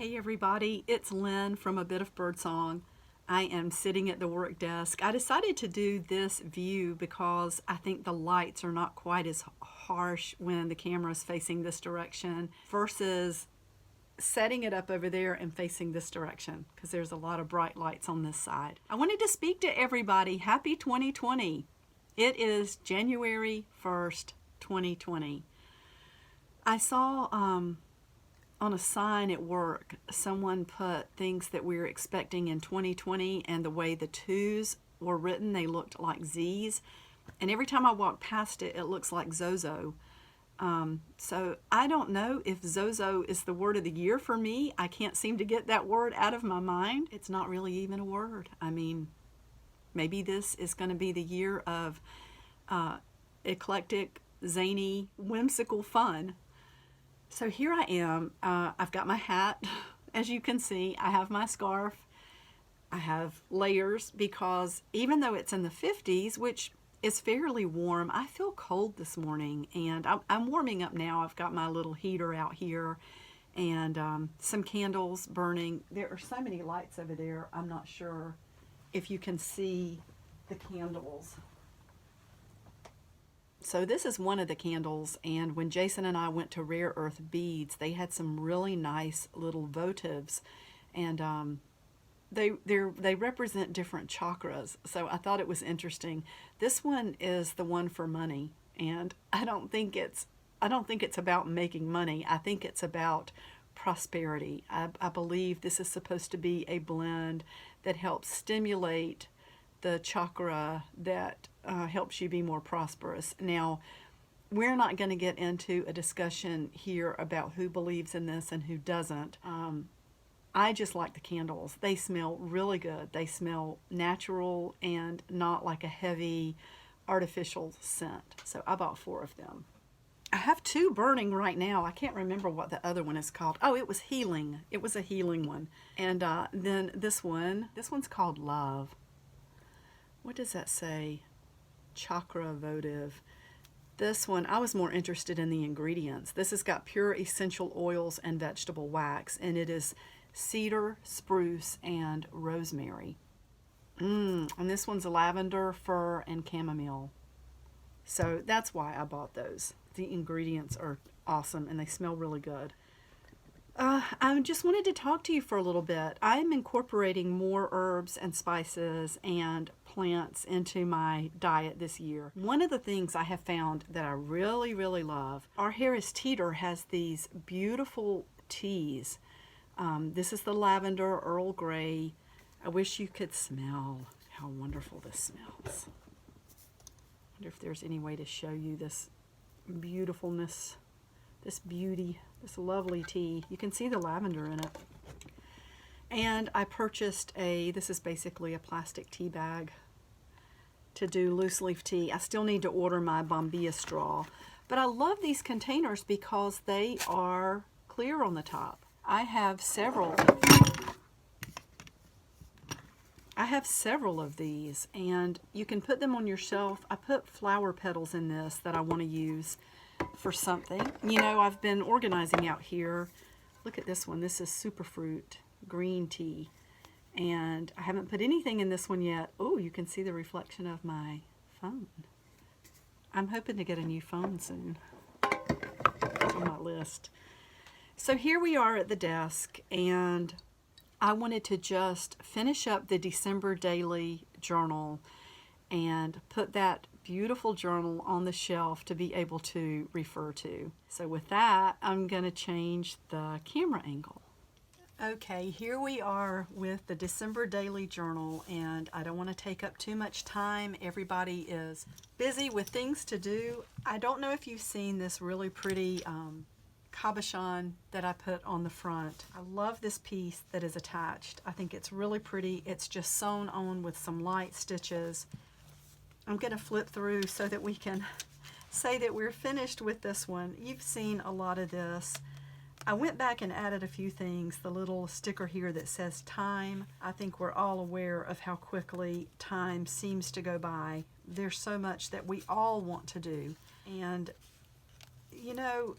Hey everybody, it's Lynn from A Bit of Birdsong. I am sitting at the work desk. I decided to do this view because I think the lights are not quite as harsh when the camera is facing this direction versus setting it up over there and facing this direction because there's a lot of bright lights on this side. I wanted to speak to everybody. Happy 2020. It is January 1st, 2020. I saw on a sign at work, someone put things that we were expecting in 2020, and the way the twos were written, they looked like Z's. And every time I walk past it, it looks like Zozo. So I don't know if Zozo is the word of the year for me. I can't seem to get that word out of my mind. It's not really even a word. I mean, maybe this is going to be the year of eclectic, zany, whimsical fun. So here I am. I've got my hat. As you can see, I have my scarf. I have layers because even though it's in the 50s, which is fairly warm, I feel cold this morning, and I'm warming up now. I've got my little heater out here and some candles burning. There are so many lights over there. I'm not sure if you can see the candles. So this is one of the candles, and when Jason and I went to Rare Earth Beads, they had some really nice little votives, and they represent different chakras. So I thought it was interesting. This one is the one for money, and I don't think it's about making money. I think it's about prosperity. I believe this is supposed to be a blend that helps stimulate the chakra that helps you be more prosperous. Now, we're not going to get into a discussion here about who believes in this and who doesn't. I just like the candles. They smell really good. They smell natural and not like a heavy artificial scent. So I bought 4 of them. I have 2 burning right now. I can't remember what the other one is called. Oh, it was healing. It was a healing one. And then this one's called love. What does that say? Chakra votive. This one, I was more interested in the ingredients. This has got pure essential oils and vegetable wax, and it is cedar, spruce, and rosemary. And this one's lavender, fir, and chamomile. So that's why I bought those. The ingredients are awesome, and they smell really good. I just wanted to talk to you for a little bit. I'm incorporating more herbs and spices and plants into my diet this year. One of the things I have found that I really, really love, our Harris Teeter has these beautiful teas. This is the lavender Earl Grey. I wish you could smell how wonderful this smells. I wonder if there's any way to show you this beautifulness, this beauty, this lovely tea. You can see the lavender in it. And I purchased this is basically a plastic tea bag to do loose leaf tea. I still need to order my Bombilla straw. But I love these containers because they are clear on the top. I have several of these, and you can put them on your shelf. I put flower petals in this that I want to use for something. You know, I've been organizing out here. Look at this one. This is superfruit green tea, and I haven't put anything in this one yet. Oh, you can see the reflection of my phone. I'm hoping to get a new phone soon. It's on my list. So here we are at the desk, and I wanted to just finish up the December daily journal and put that beautiful journal on the shelf to be able to refer to. So with that, I'm going to change the camera angle. Okay, here we are with the December daily journal, and I don't want to take up too much time. Everybody is busy with things to do. I don't know if you've seen this really pretty cabochon that I put on the front. I love this piece that is attached. I think it's really pretty. It's just sewn on with some light stitches. I'm going to flip through so that we can say that we're finished with this one. You've seen a lot of this. I went back and added a few things. The little sticker here that says time. I think we're all aware of how quickly time seems to go by. There's so much that we all want to do. And, you know,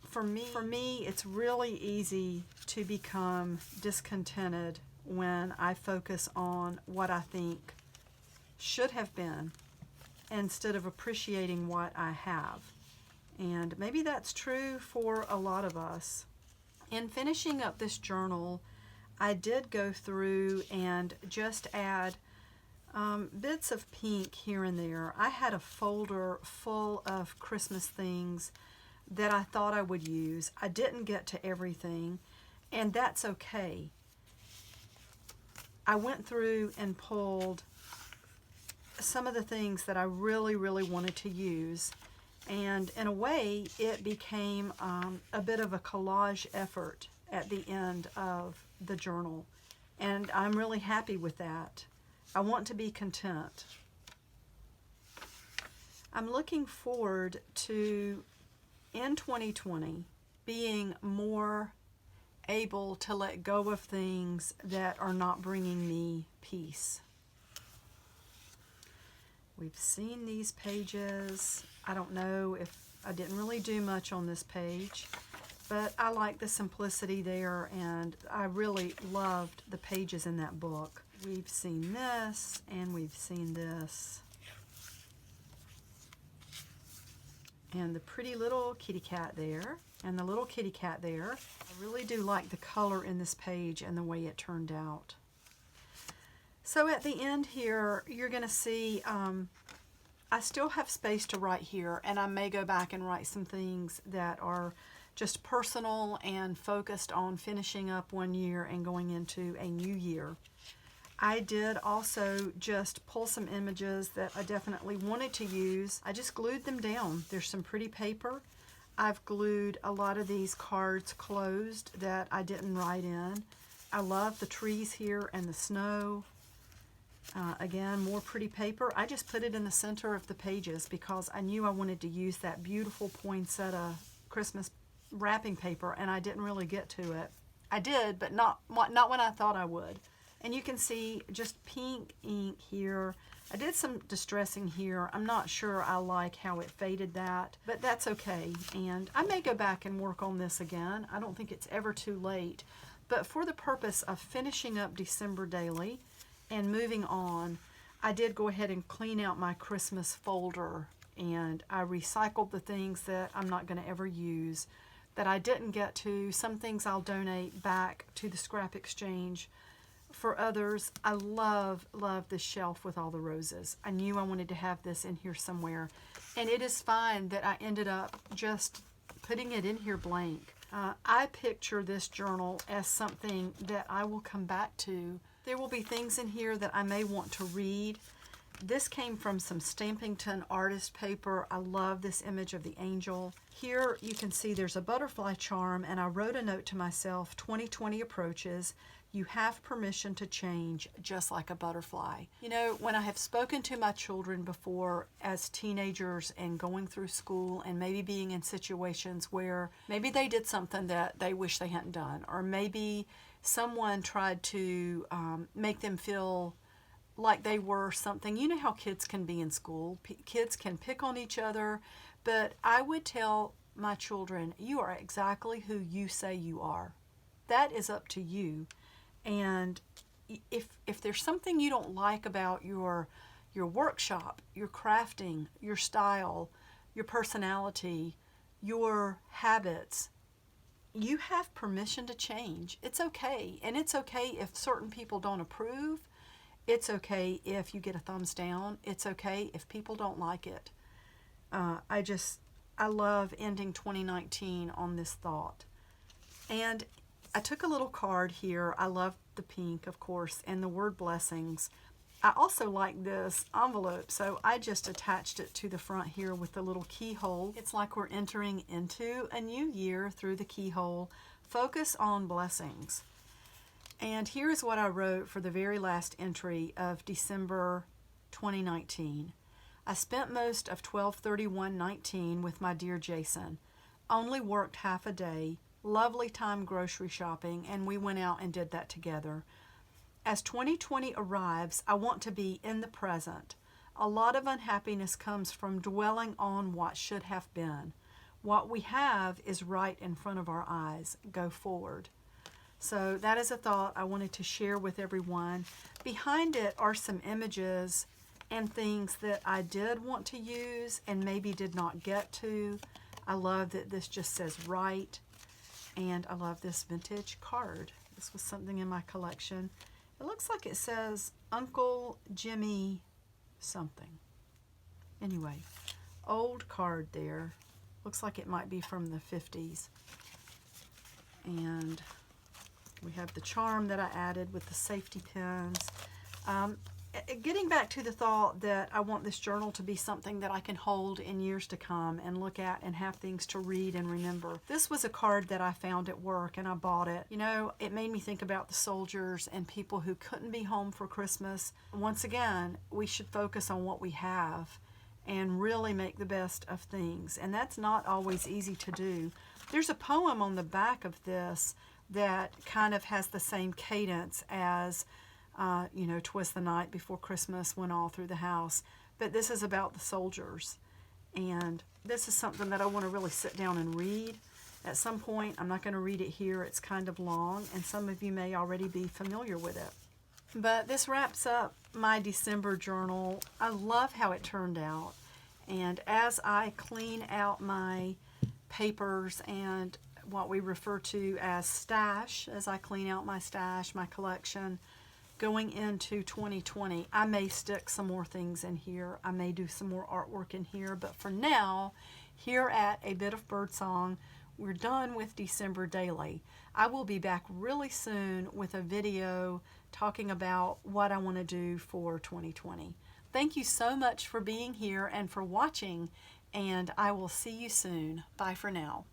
For me, it's really easy to become discontented when I focus on what I think should have been instead of appreciating what I have. And maybe that's true for a lot of us. In finishing up this journal, I did go through and just add bits of pink here and there. I had a folder full of Christmas things that I thought I would use. I didn't get to everything, and that's okay. I went through and pulled some of the things that I really, really wanted to use, and in a way, it became a bit of a collage effort at the end of the journal, and I'm really happy with that. I want to be content. I'm looking forward to, in 2020, being more able to let go of things that are not bringing me peace. We've seen these pages. I don't know if I didn't really do much on this page, but I like the simplicity there, and I really loved the pages in that book. We've seen this, and we've seen this. And the pretty little kitty cat there, and the little kitty cat there. I really do like the color in this page and the way it turned out. So at the end here, you're going to see I still have space to write here, and I may go back and write some things that are just personal and focused on finishing up one year and going into a new year. I did also just pull some images that I definitely wanted to use. I just glued them down. There's some pretty paper. I've glued a lot of these cards closed that I didn't write in. I love the trees here and the snow. Again, more pretty paper. I just put it in the center of the pages because I knew I wanted to use that beautiful poinsettia Christmas wrapping paper, and I didn't really get to it. I did, but not when I thought I would. And you can see just pink ink here. I did some distressing here. I'm not sure I like how it faded that, but that's okay. And I may go back and work on this again. I don't think it's ever too late. But for the purpose of finishing up December daily and moving on, I did go ahead and clean out my Christmas folder, and I recycled the things that I'm not going to ever use, that I didn't get to. Some things I'll donate back to the scrap exchange. For others, I love this shelf with all the roses. I knew I wanted to have this in here somewhere, and it is fine that I ended up just putting it in here blank. I picture this journal as something that I will come back to. There will be things in here that I may want to read. This came from some Stampington artist paper. I love this image of the angel. Here you can see there's a butterfly charm, and I wrote a note to myself, 2020 approaches. You have permission to change just like a butterfly. You know, when I have spoken to my children before as teenagers and going through school and maybe being in situations where maybe they did something that they wish they hadn't done, or maybe someone tried to make them feel like they were something. You know how kids can be in school. Kids can pick on each other, but I would tell my children, you are exactly who you say you are. That is up to you. And if there's something you don't like about your workshop, your crafting, your style, your personality, your habits, you have permission to change. It's okay. And it's okay if certain people don't approve. It's okay if you get a thumbs down. It's okay if people don't like it. I love ending 2019 on this thought. And I took a little card here. I love the pink, of course, and the word blessings. I also like this envelope, so I just attached it to the front here with the little keyhole. It's like we're entering into a new year through the keyhole. Focus on blessings. And here's what I wrote for the very last entry of December 2019. I spent most of 12/31/19 with my dear Jason. Only worked half a day. Lovely time grocery shopping, and we went out and did that together. As 2020 arrives, I want to be in the present. A lot of unhappiness comes from dwelling on what should have been. what we have is right in front of our eyes. Go forward. So that is a thought I wanted to share with everyone. Behind it are some images and things that I did want to use and maybe did not get to. I love that this just says right, and I love this vintage card. This was something in my collection. It looks like it says Uncle Jimmy something. Anyway, old card there. Looks like it might be from the 50s. And we have the charm that I added with the safety pins. Getting back to the thought that I want this journal to be something that I can hold in years to come and look at and have things to read and remember. This was a card that I found at work and I bought it. You know, it made me think about the soldiers and people who couldn't be home for Christmas. Once again, we should focus on what we have and really make the best of things. And that's not always easy to do. There's a poem on the back of this that kind of has the same cadence as you know, 'twas the night before Christmas went all through the house. But this is about the soldiers. And this is something that I want to really sit down and read at some point. I'm not going to read it here. It's kind of long, and some of you may already be familiar with it. But this wraps up my December journal. I love how it turned out. And as I clean out my papers and what we refer to as stash, as I clean out my stash, my collection, going into 2020, I may stick some more things in here. I may do some more artwork in here. But for now, here at A Bit of Birdsong, we're done with December Daily. I will be back really soon with a video talking about what I want to do for 2020. Thank you so much for being here and for watching, and I will see you soon. Bye for now.